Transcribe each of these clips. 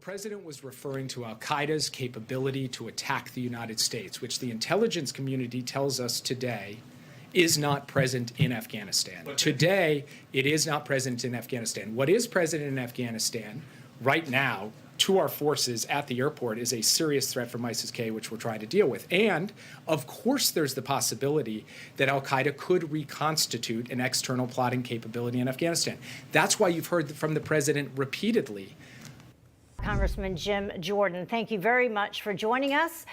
president was referring to al-Qaeda's capability to attack the United States, which the intelligence community tells us today is not present in Afghanistan. Today, it is not present in Afghanistan. What is present in Afghanistan right now to our forces at the airport is a serious threat from ISIS-K, which we're trying to deal with. And, of course, there's the possibility that al-Qaeda could reconstitute an external plotting capability in Afghanistan. That's why you've heard from the president repeatedly. Congressman Jim Jordan, thank you very much for joining us.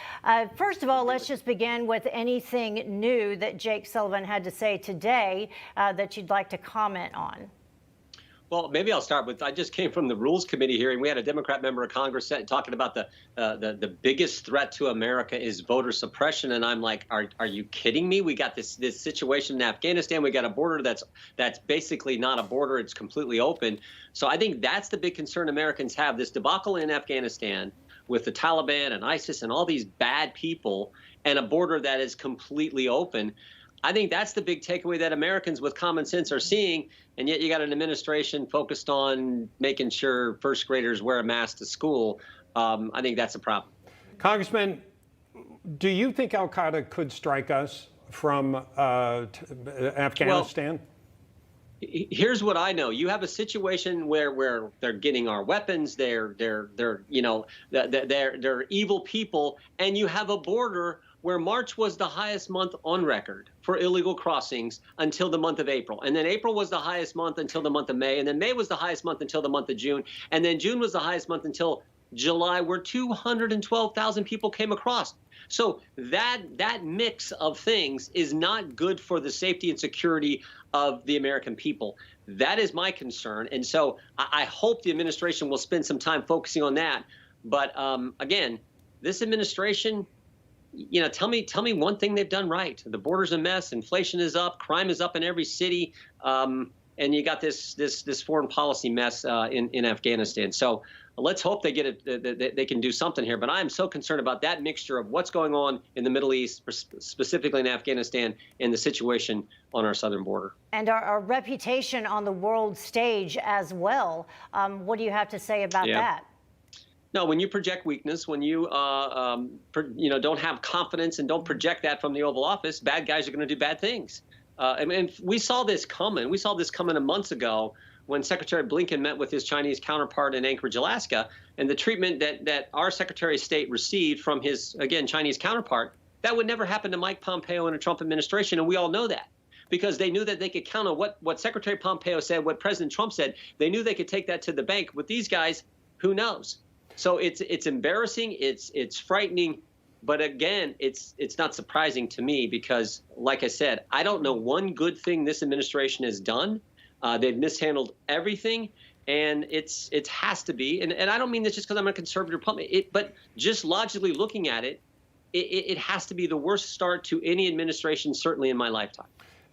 First of all, let's just begin with anything new that Jake Sullivan had to say today that you'd like to comment on. Well, maybe I'll start with, I just came from the Rules Committee hearing. We had a Democrat member of Congress talking about the biggest threat to America is voter suppression. And I'm like, are you kidding me? We got this situation in Afghanistan. We got a border that's basically not a border. It's completely open. So I think that's the big concern Americans have, this debacle in Afghanistan with the Taliban and ISIS and all these bad people and a border that is completely open. I think that's the big takeaway that Americans with common sense are seeing, and yet you got an administration focused on making sure first graders wear a mask to school. I think that's a problem. Congressman, do you think al-Qaeda could strike us from Afghanistan? Well, here's what I know. You have a situation where they're getting our weapons, they're evil people, and you have a border where March was the highest month on record for illegal crossings until the month of April. And then April was the highest month until the month of May. And then May was the highest month until the month of June. And then June was the highest month until July, where 212,000 people came across. So that mix of things is not good for the safety and security of the American people. That is my concern. And so I hope the administration will spend some time focusing on that. But again, this administration, tell me one thing they've done right. The border's a mess. Inflation is up. Crime is up in every city. And you got this foreign policy mess in Afghanistan. So let's hope they get it. They can do something here. But I am so concerned about that mixture of what's going on in the Middle East, specifically in Afghanistan, and the situation on our southern border. And our reputation on the world stage as well. What do you have to say about that? No, when you project weakness, when you don't have confidence and don't project that from the Oval Office, bad guys are going to do bad things. And we saw this coming. We saw this coming months ago when Secretary Blinken met with his Chinese counterpart in Anchorage, Alaska, and the treatment that our Secretary of State received from his, again, Chinese counterpart, that would never happen to Mike Pompeo in a Trump administration, and we all know that. Because they knew that they could count on what Secretary Pompeo said, what President Trump said. They knew they could take that to the bank. With these guys, who knows? So it's embarrassing, it's frightening, but again, it's not surprising to me because, like I said, I don't know one good thing this administration has done. They've mishandled everything, and it has to be. And I don't mean this just because I'm a conservative Republican, but just logically looking at it, it has to be the worst start to any administration, certainly in my lifetime.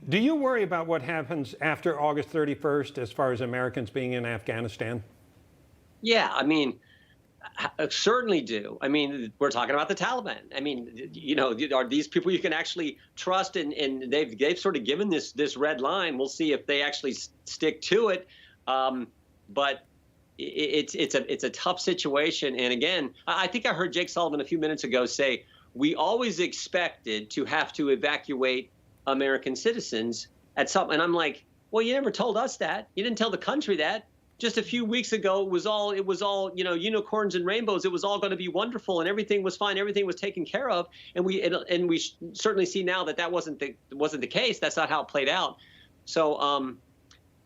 Do you worry about what happens after August 31st as far as Americans being in Afghanistan? Yeah, I mean, I certainly do. I mean, we're talking about the Taliban. I mean, are these people you can actually trust? And they've sort of given this red line. We'll see if they actually stick to it. But it's a tough situation. And again, I think I heard Jake Sullivan a few minutes ago say we always expected to have to evacuate American citizens at some. And I'm like, well, you never told us that. You didn't tell the country that. Just a few weeks ago, it was all unicorns and rainbows. It was all going to be wonderful, and everything was fine. Everything was taken care of, and we certainly see now that wasn't the case. That's not how it played out. So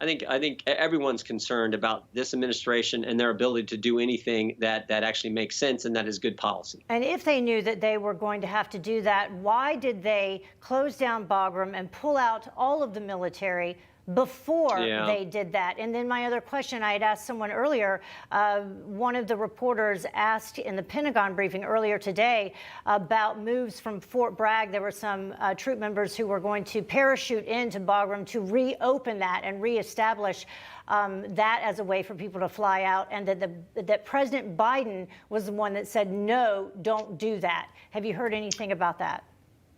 I think everyone's concerned about this administration and their ability to do anything that actually makes sense and that is good policy. And if they knew that they were going to have to do that, why did they close down Bagram and pull out all of the military before they did that? And then my other question, I had asked someone earlier, one of the reporters asked in the Pentagon briefing earlier today about moves from Fort Bragg. There were some troop members who were going to parachute into Bagram to reopen that and reestablish that as a way for people to fly out, and that President Biden was the one that said, no, don't do that. Have you heard anything about that?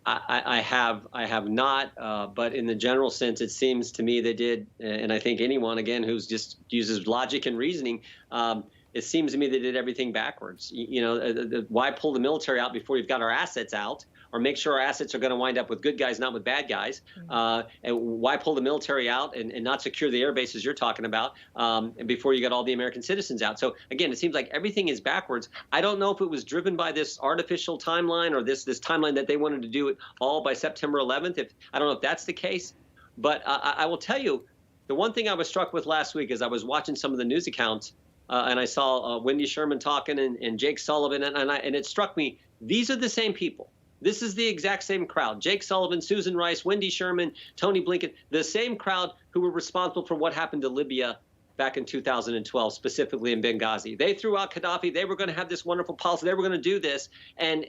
I have not, but in the general sense, it seems to me they did, and I think anyone, again, who's just uses logic and reasoning, it seems to me they did everything backwards. Why pull the military out before you've got our assets out, or make sure our assets are going to wind up with good guys, not with bad guys? And why pull the military out and not secure the air bases you're talking about before you got all the American citizens out? So again, it seems like everything is backwards. I don't know if it was driven by this artificial timeline or this timeline that they wanted to do it all by September 11th. I don't know if that's the case, but I will tell you, the one thing I was struck with last week is I was watching some of the news accounts and I saw Wendy Sherman talking and Jake Sullivan, and it struck me, these are the same people. This is the exact same crowd. Jake Sullivan, Susan Rice, Wendy Sherman, Tony Blinken, the same crowd who were responsible for what happened to Libya back in 2012, specifically in Benghazi. They threw out Gaddafi. They were going to have this wonderful policy. They were going to do this, and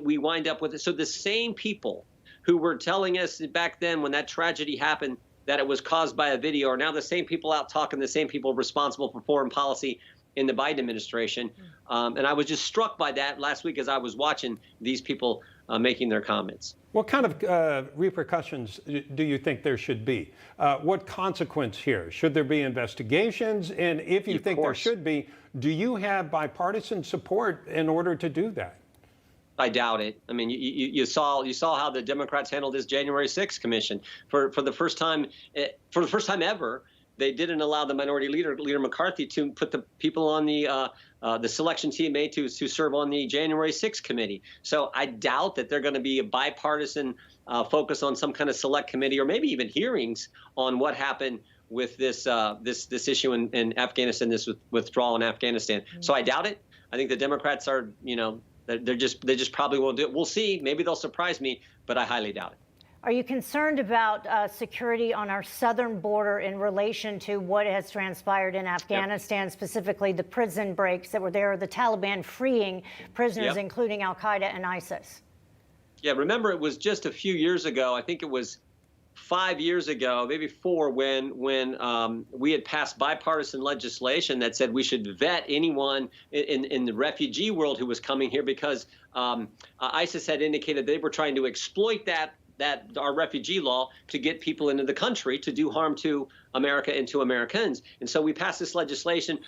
we wind up with it. So the same people who were telling us back then when that tragedy happened that it was caused by a video are now the same people out talking, the same people responsible for foreign policy in the Biden administration. And I was just struck by that last week as I was watching these people making their comments. What kind of repercussions do you think there should be? What consequence here? Should there be investigations? And if you think there should be, do you have bipartisan support in order to do that? I doubt it. I mean, you saw how the Democrats handled this January 6th commission. For the first time ever, they didn't allow the minority leader McCarthy to put the people on the selection team to serve on the January 6th committee. So I doubt that they're going to be a bipartisan focus on some kind of select committee or maybe even hearings on what happened with this issue in Afghanistan, this withdrawal in Afghanistan. So I doubt it. I think the Democrats are, they just probably won't do it. We'll see. Maybe they'll surprise me, but I highly doubt it. Are you concerned about security on our southern border in relation to what has transpired in Afghanistan, specifically the prison breaks that were there, the Taliban freeing prisoners, including al-Qaeda and ISIS? Yeah, remember it was just a few years ago, I think it was 5 years ago, maybe 4, when we had passed bipartisan legislation that said we should vet anyone in the refugee world who was coming here because ISIS had indicated they were trying to exploit that our refugee law to get people into the country to do harm to America and to Americans. And so we passed this legislation.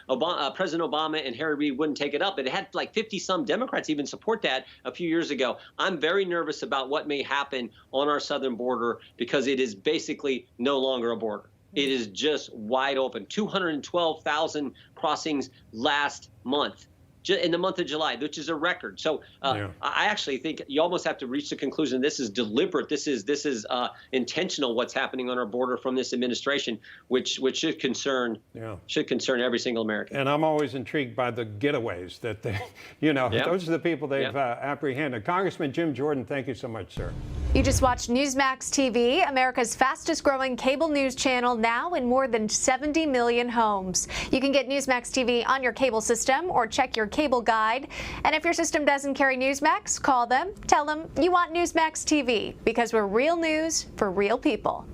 President Obama and Harry Reid wouldn't take it up. It had like 50-some Democrats even support that a few years ago. I'm very nervous about what may happen on our southern border because it is basically no longer a border. It is just wide open. 212,000 crossings last month. In the month of July, which is a record. So I actually think you almost have to reach the conclusion this is deliberate. This is intentional. What's happening on our border from this administration, which should concern every single American. And I'm always intrigued by the getaways that they, those are the people they've apprehended. Congressman Jim Jordan, thank you so much, sir. You just watched Newsmax TV, America's fastest growing cable news channel, now in more than 70 million homes. You can get Newsmax TV on your cable system or check your cable guide. And if your system doesn't carry Newsmax, call them, tell them you want Newsmax TV, because we're real news for real people.